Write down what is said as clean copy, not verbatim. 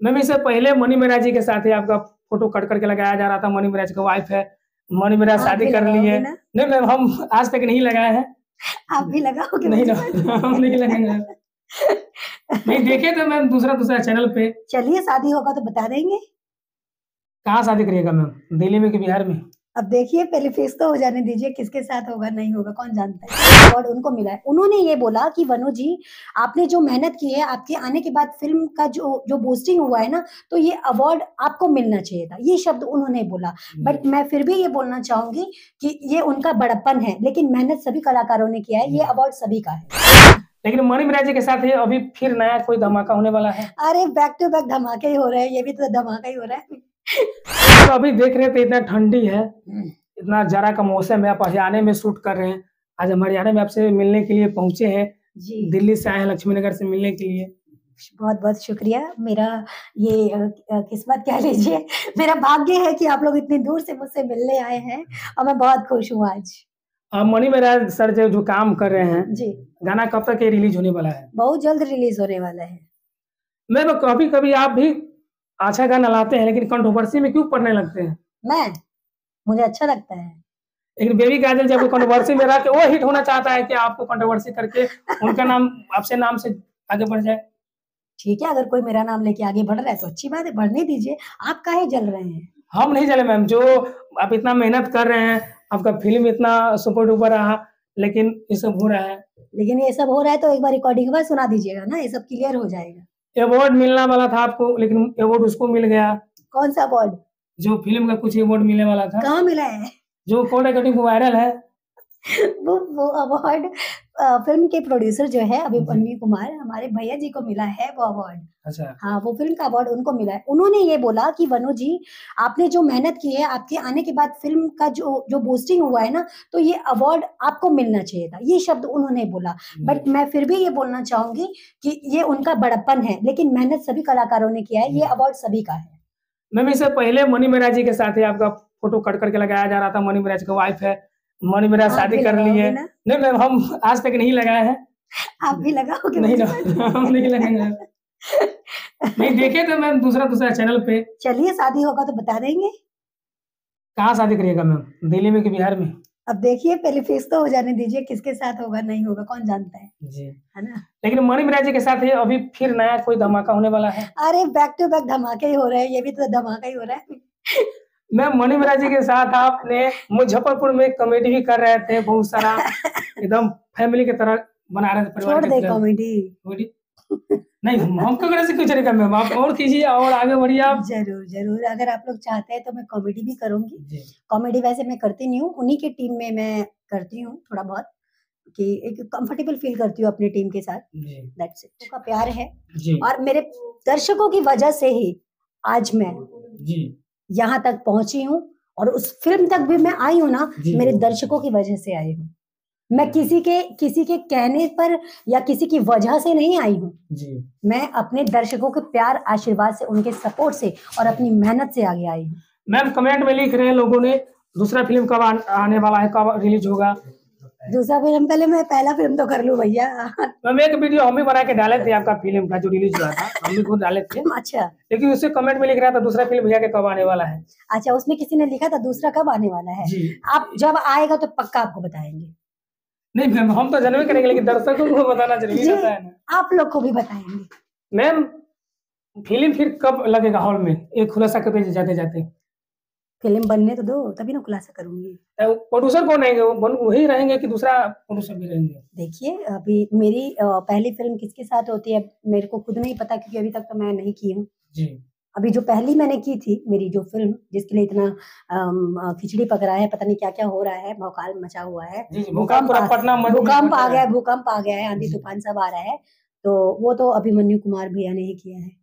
Ma'am इससे पहले money Mehra जी के साथ ही आपका फोटो कट करके लगाया जा रहा था। मनी मेहरा जी का वाइफ है, मनी मेहरा आप शादी भी कर ली लगाओगे है। ना? नहीं मैम, हम आज तक नहीं लगाए हैं। आप भी लगाओगे नहीं मुझे हम नहीं लगाएंगे। नहीं देखे थे मैम दूसरा चैनल पे। चलिए शादी होगा तो बता देंगे। कहाँ शादी करिएगा मैम, दिल्ली में कि बिहार में? अब देखिए पहले फिक्स तो हो जाने दीजिए, किसके साथ होगा नहीं होगा कौन जानता है। अवार्ड उनको मिला है। उन्होंने ये बोला कि वनु जी, आपने जो मेहनत की है, आपके आने के बाद फिल्म का जो जो बूस्टिंग हुआ है ना, तो ये अवार्ड आपको मिलना चाहिए था। ये शब्द उन्होंने बोला। बट मैं फिर भी ये बोलना चाहूंगी कि ये उनका बड़प्पन है, लेकिन मेहनत सभी कलाकारों ने किया है। ये अवार्ड सभी का है। लेकिन मनी मेहरा जी के साथ ही अभी फिर नया कोई धमाका होने वाला है। अरे बैक टू बैक धमाके ही हो रहे हैं, ये भी तो धमाका ही हो रहा है। तो अभी देख रहे थे इतना ठंडी है, इतना जाड़ा का मौसम है, आप हरियाणा में शूट कर रहे हैं। आज हम हरियाणा में आपसे मिलने के लिए पहुंचे हैं। जी, दिल्ली से आए हैं लक्ष्मी नगर से मिलने के लिए। बहुत बहुत शुक्रिया। मेरा ये किस्मत कह लीजिए, मेरा भाग्य है कि आप लोग इतनी दूर से मुझसे मिलने आए हैं और मैं बहुत खुश हूँ आज। मनी मेहरा सर जो काम कर रहे हैं, जी, गाना कब तक ये रिलीज होने वाला है? बहुत जल्द रिलीज होने वाला है। मैं कभी कभी आप भी अच्छा गाना लाते हैं, लेकिन कंट्रोवर्सी में क्यों पड़ने लगते हैं? मुझे अच्छा लगता है। लेकिन बेबी काजल जब कंट्रोवर्सी में रह के वो हिट होना चाहता है कि आपको कंट्रोवर्सी करके उनका नाम आपसे नाम से आगे बढ़ जाए। ठीक है, अगर कोई मेरा नाम लेके आगे बढ़ रहा है तो अच्छी बात है, बढ़ने दीजिए। आप काहे जल रहे हैं? हम नहीं चले मैम, जो आप इतना मेहनत कर रहे हैं, आपका फिल्म इतना सुपर डुपर रहा, लेकिन ये सब हो रहा है। लेकिन ये सब हो रहा है तो एक बार रिकॉर्डिंग के बाद सुना दीजिएगा ना, ये सब क्लियर हो जाएगा। अवार्ड मिलना वाला था आपको, लेकिन अवार्ड उसको मिल गया। कौन सा अवार्ड? जो फिल्म का कुछ अवार्ड मिलने वाला था, कहाँ मिला है? जो कोड अकॉर्डिंग वायरल है। वो अवार्ड फिल्म के प्रोड्यूसर जो है अभिमन्यु कुमार, हमारे भैया जी को मिला है वो अवार्ड। अच्छा। हाँ, वो फिल्म का अवार्ड उनको मिला है। उन्होंने ये बोला कि वनु जी, आपने जो मेहनत की है, आपके आने के बाद फिल्म का जो जो बूस्टिंग हुआ है ना, तो ये अवार्ड आपको मिलना चाहिए था। ये शब्द उन्होंने बोला। बट मैं फिर भी ये बोलना चाहूंगी कि ये उनका बड़प्पन है, लेकिन मेहनत सभी कलाकारों ने किया है। ये अवार्ड सभी का है। मैम इससे पहले मनी मेहरा जी के साथ ही आपका फोटो कट करके लगाया जा रहा था। मनी मेहरा जी का वाइफ है, मनी मेहरा आप शादी भी कर ली है। लगाओगे ना? नहीं मैम, हम आज तक नहीं लगाए हैं। आप भी लगाओगे नहीं मुझे? हम नहीं लगाएंगे। नहीं देखे थे मैम दूसरा चैनल पे। चलिए शादी होगा तो बता देंगे। कहाँ शादी करिएगा मैम, दिल्ली में कि बिहार में? अब देखिए पहले फिक्स तो हो जाने दीजिए, किसके साथ होगा नहीं होगा कौन जानता है। जी। है ना? लेकिन मनी मेहरा जी के साथ ही अभी फिर नया कोई धमाका होने वाला है। अरे बैक टू बैक धमाके ही हो रहे हैं, ये भी तो धमाका ही हो रहा है। मैम मनी मेहरा जी के साथ आपने मुजफ्फरपुर में कॉमेडी भी कर रहे थे, बहुत सारा एकदम फैमिली की तरह बना रहे थे, परिवार छोड़ की दे तरह। कॉमेडी। नहीं हमको कैसे से कुछ नहीं करना मैम, आप और कीजिए और आगे बढ़िए आप। जरूर जरूर, अगर आप लोग चाहते हैं तो मैं कॉमेडी भी करूंगी। जी। कॉमेडी वैसे मैं करती नहीं हूँ, उन्हीं की टीम में मैं करती हूँ थोड़ा बहुत, कि एक कंफर्टेबल फील करती हूँ अपनी टीम के साथ। जी। That's it. का प्यार है जी। और मेरे दर्शकों की वजह से ही आज मैं जी। यहाँ तक पहुंची हूँ, और उस फिल्म तक भी मैं आई हूँ ना, जी। मेरे दर्शकों की वजह से आई हूँ। मैं किसी के कहने पर या किसी की वजह से नहीं आई हूँ। जी। मैं अपने दर्शकों के प्यार आशीर्वाद से, उनके सपोर्ट से और अपनी मेहनत से आगे आई हूँ। मैम कमेंट में लिख रहे हैं लोगों ने, दूसरा फिल्म कब आने वाला है, कब रिलीज होगा? दूसरा फिल्म, पहले मैं पहला फिल्म तो कर लूं भैया। मैम एक वीडियो हम भी बना के डाले थे आपका फिल्म का जो रिलीज हुआ था, हम भी खुद डाले थे। अच्छा। लेकिन उससे कमेंट में लिख रहा था दूसरा फिल्म भैया के कब आने वाला है। अच्छा, उसमें किसी ने लिखा था दूसरा कब आने वाला है? जी। आप जब आएगा तो पक्का आपको बताएंगे। नहीं मैम, हम तो जानवे करेंगे, लेकिन दर्शकों को बताना जरूरी रहता है ना। आप लोग को भी बताएंगे। मैम फिल्म फिर कब लगेगा हॉल में, एक खुलासा कर दीजिए जाते जाते। फिल्म बनने तो दो, तभी ना खुलासा करूंगी। प्रोड्यूसर कौन रहेंगे, वही रहेंगे कि दूसरा प्रोड्यूसर भी रहेंगे? देखिए अभी मेरी पहली फिल्म किसके साथ होती है मेरे को खुद नहीं पता, क्योंकि अभी तक तो मैं नहीं की हूँ। जी। अभी जो पहली मैंने की थी, मेरी जो फिल्म जिसके लिए इतना खिचड़ी पक रहा है, पता नहीं क्या क्या हो रहा है, भौकाल मचा हुआ है, भूकंप आ गया है, आंधी तूफान सब आ रहा है, तो वो तो अभिमन्यु कुमार भैया ने ही किया है।